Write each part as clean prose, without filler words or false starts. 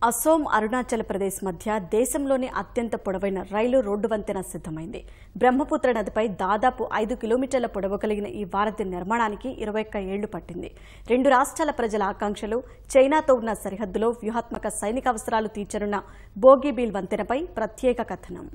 అసోం అరుణాచల్ ప్రదేశ్ మధ్య దేశంలోని అత్యంత పొడవైన రైలు రోడ్డు వంతెన సిద్ధమైంది. బ్రహ్మపుత్ర నదిపై దాదాపు 5 కిలోమీటర్ల పొడవు కలిగిన ఈ వారధి నిర్మాణానికి 21 ఏళ్లు పట్టింది. రెండు రాష్ట్రాల ప్రజల ఆకాంక్షలు, చైనాతో ఉన్న సరిహద్దులో వ్యూహాత్మక సైనిక అవసరాలు తీర్చనున్న బోగీబీల్ వంతెనపై ప్రత్యేక కథనం.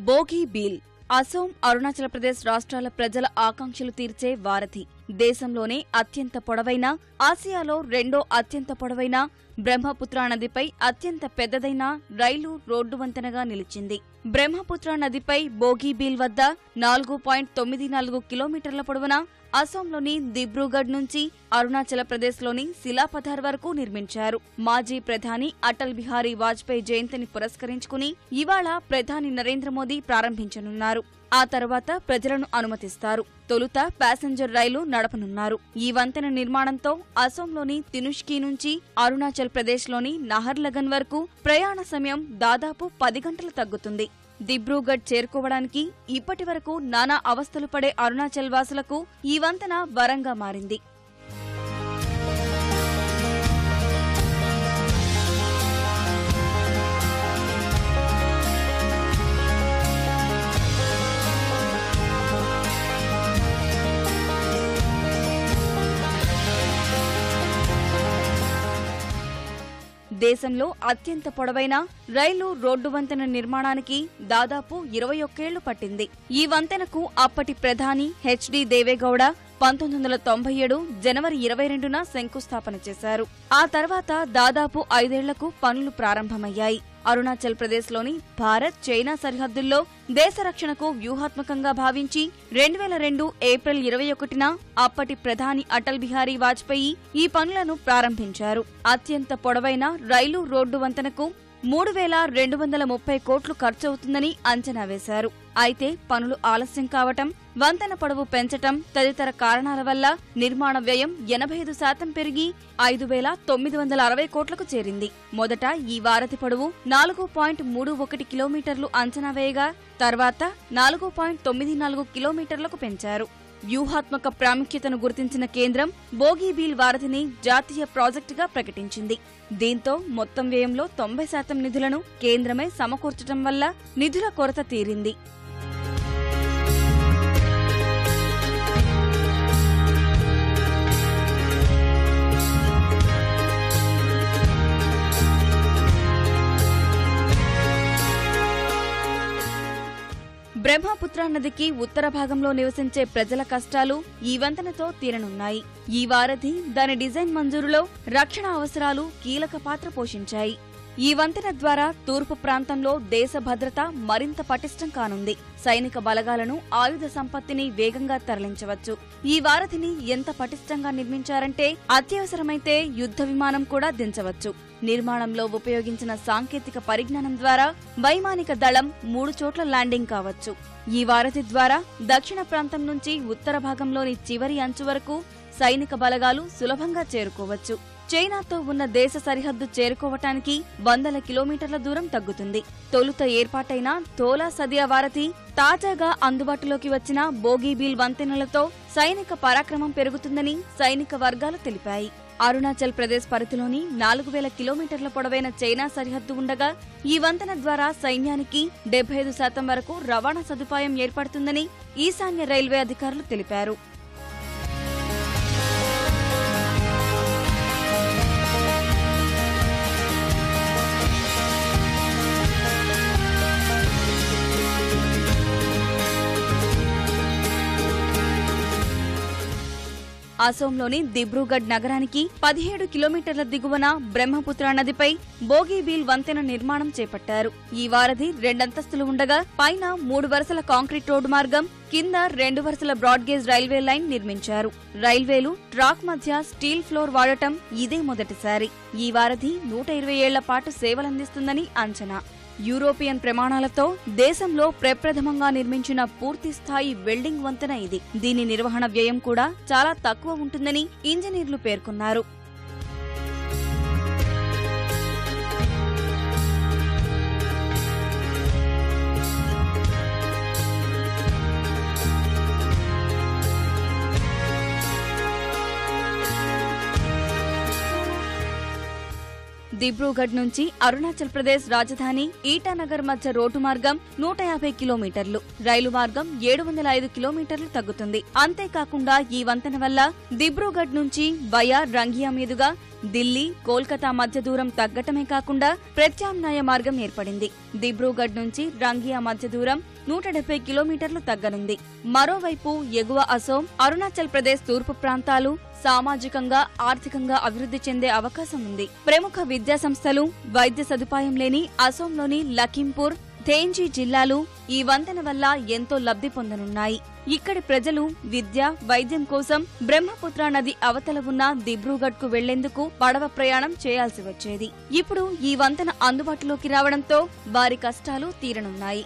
బోగీబీల్ అసోం, అరుణాచల్ ప్రదేశ్ రాష్ట్రాల ప్రజల ఆకాంక్షలు తీర్చే వారధి. దేశంలోనే అత్యంత పొడవైన, ఆసియాలో రెండో అత్యంత పొడవైన, బ్రహ్మపుత్ర నదిపై అత్యంత పెద్దదైన రైలు రోడ్డు వంతెనగా నిలిచింది. బ్రహ్మపుత్ర నదిపై బోగీబీల్ వద్ద 4.94 కిలోమీటర్ల పొడవున అసోంలోని దిబ్రూగఢ్ నుంచి అరుణాచల్ ప్రదేశ్లోని శిలాపథార్ వరకు నిర్మించారు. మాజీ ప్రధాని అటల్ బిహారీ వాజ్పేయి జయంతిని పురస్కరించుకుని ఇవాళ ప్రధాని నరేంద్ర మోదీ ప్రారంభించనున్నారు. ఆ తర్వాత ప్రజలను అనుమతిస్తారు. తొలుత ప్యాసింజర్ రైలు నడపనున్నారు. ఈ వంతెన నిర్మాణంతో అసోంలోని తినుష్కీ నుంచి అరుణాచల్ ప్రదేశ్లోని నహర్లగన్ వరకు ప్రయాణ సమయం దాదాపు 10 గంటలు తగ్గుతుంది. దిబ్రూగఢ్ చేరుకోవడానికి ఇప్పటి వరకు నానా అవస్థలు పడే అరుణాచల్ వాసులకు ఈ వంతెన వరంగా మారింది. దేశంలో అత్యంత పొడవైన రైలు రోడ్డు వంతెన నిర్మాణానికి దాదాపు 21 ఏళ్లు పట్టింది. ఈ వంతెనకు అప్పటి ప్రధాని హెచ్డి దేవేగౌడ 1997 జనవరి 22న శంకుస్థాపన చేశారు. ఆ తర్వాత దాదాపు 5 ఏళ్లకు పనులు ప్రారంభమయ్యాయి. అరుణాచల్ ప్రదేశ్లోని భారత్, చైనా సరిహద్దుల్లో దేశ రక్షణకు వ్యూహాత్మకంగా భావించి 2002 ఏప్రిల్ 21న అప్పటి ప్రధాని అటల్ బిహారీ వాజ్పేయి ఈ పనులను ప్రారంభించారు. అత్యంత పొడవైన రైలు రోడ్డు వంతెనకు 3,230 కోట్లు ఖర్చవుతుందని అంచనా వేశారు. అయితే పనులు ఆలస్యం కావటం, వంతెన పొడవు పెంచటం తదితర కారణాల వల్ల నిర్మాణ వ్యయం 85% పెరిగి 5,960 కోట్లకు చేరింది. మొదట ఈ వారధి పొడవు 4.31 కిలోమీటర్లు అంచనా వేయగా తర్వాత 4.94 కిలోమీటర్లకు పెంచారు. వ్యూహాత్మక ప్రాముఖ్యతను గుర్తించిన కేంద్రం బోగీబీల్ వారధిని జాతీయ ప్రాజెక్టుగా ప్రకటించింది. దీంతో మొత్తం వ్యయంలో 90% నిధులను కేంద్రమే సమకూర్చడం వల్ల నిధుల కొరత తీరింది. బ్రహ్మపుత్ర నదికి ఉత్తర భాగంలో నివసించే ప్రజల కష్టాలు ఈ వంతెనతో తీరనున్నాయి. ఈ వారధి, దాని డిజైన్ మంజూరులో రక్షణ అవసరాలు కీలక పాత్ర పోషించాయి. ఈ వంతెన ద్వారా తూర్పు ప్రాంతంలో దేశ భద్రత మరింత పటిష్టం కానుంది. సైనిక బలగాలను, ఆయుధ సంపత్తిని వేగంగా తరలించవచ్చు. ఈ వారధిని ఎంత పటిష్టంగా నిర్మించారంటే అత్యవసరమైతే యుద్ధ విమానం కూడా దించవచ్చు. నిర్మాణంలో ఉపయోగించిన సాంకేతిక పరిజ్ఞానం ద్వారా వైమానిక దళం 3 చోట్ల ల్యాండింగ్ కావచ్చు. ఈ వారధి ద్వారా దక్షిణ ప్రాంతం నుంచి ఉత్తర భాగంలోని చివరి అంచు వరకు సైనిక బలగాలు సులభంగా చేరుకోవచ్చు. చైనాతో ఉన్న దేశ సరిహద్దు చేరుకోవటానికి 100 కిలోమీటర్ల దూరం తగ్గుతుంది. తొలుత ఏర్పాటైన ధోలా సదియా వారధి, తాజాగా అందుబాటులోకి వచ్చిన బోగీబీల్ వంతెనలతో సైనిక పరాక్రమం పెరుగుతుందని సైనిక వర్గాలు తెలిపాయి. అరుణాచల్ ప్రదేశ్ పరిధిలోని 4,000 కిలోమీటర్ల పొడవైన చైనా సరిహద్దు ఉండగా ఈ వంతెన ద్వారా సైన్యానికి 75% వరకు రవాణా సదుపాయం ఏర్పడుతుందని ఈశాన్య రైల్వే అధికారులు తెలిపారు. అసోంలోని దిబ్రూగఢ్ నగరానికి 17 కిలోమీటర్ల దిగువన బ్రహ్మపుత్ర నదిపై బోగీబీల్ వంతెన నిర్మాణం చేపట్టారు. ఈ వారధి 2 అంతస్తులు ఉండగా పైన 3 వరుసల కాంక్రీట్ రోడ్డు మార్గం, కింద 2 వరుసల బ్రాడ్గేజ్ రైల్వే లైన్ నిర్మించారు. రైల్వేలు, ట్రాక్ మధ్య స్టీల్ ఫ్లోర్ వాడటం ఇదే మొదటిసారి. ఈ వారధి 120 ఏళ్ల పాటు సేవలందిస్తుందని అంచనా. యూరోపియన్ ప్రమాణాలతో దేశంలో ప్రప్రథమంగా నిర్మించిన పూర్తిస్థాయి వెల్డింగ్ వంతెన ఇది. దీని నిర్వహణ వ్యయం కూడా చాలా తక్కువ ఉంటుందని ఇంజనీర్లు పేర్కొన్నారు. దిబ్రూగఢ్ నుంచి అరుణాచల్ ప్రదేశ్ రాజధాని ఈటానగర్ మధ్య రోడ్డు మార్గం 150 కిలోమీటర్లు, రైలు మార్గం 705 కిలోమీటర్లు తగ్గుతుంది. అంతేకాకుండా ఈ వంతెన వల్ల దిబ్రూగఢ్ నుంచి వయా రంగియా మీదుగా ఢిల్లీ, కోల్కతా మధ్య దూరం తగ్గటమే కాకుండా ప్రత్యామ్నాయ మార్గం ఏర్పడింది. దిబ్రూగఢ్ నుంచి రంగియా మధ్య దూరం 170 కిలోమీటర్లు తగ్గనుంది. మరోవైపు ఎగువ అసోం, అరుణాచల్ ప్రదేశ్ తూర్పు ప్రాంతాలు సామాజికంగా, ఆర్థికంగా అభివృద్ధి చెందే అవకాశం ఉంది. ప్రముఖ విద్యా సంస్థలు, వైద్య సదుపాయం లేని అసోంలోని లఖింపూర్, థేంజీ జిల్లాలు ఈ వంతెన వల్ల ఎంతో లబ్ధి పొందనున్నాయి. ఇక్కడి ప్రజలు విద్య, వైద్యం కోసం బ్రహ్మపుత్ర నది అవతల ఉన్న దిబ్రూగఢ్ కు వెళ్లేందుకు పడవ ప్రయాణం చేయాల్సి వచ్చేది. ఇప్పుడు ఈ వంతెన అందుబాటులోకి రావడంతో వారి కష్టాలు తీరనున్నాయి.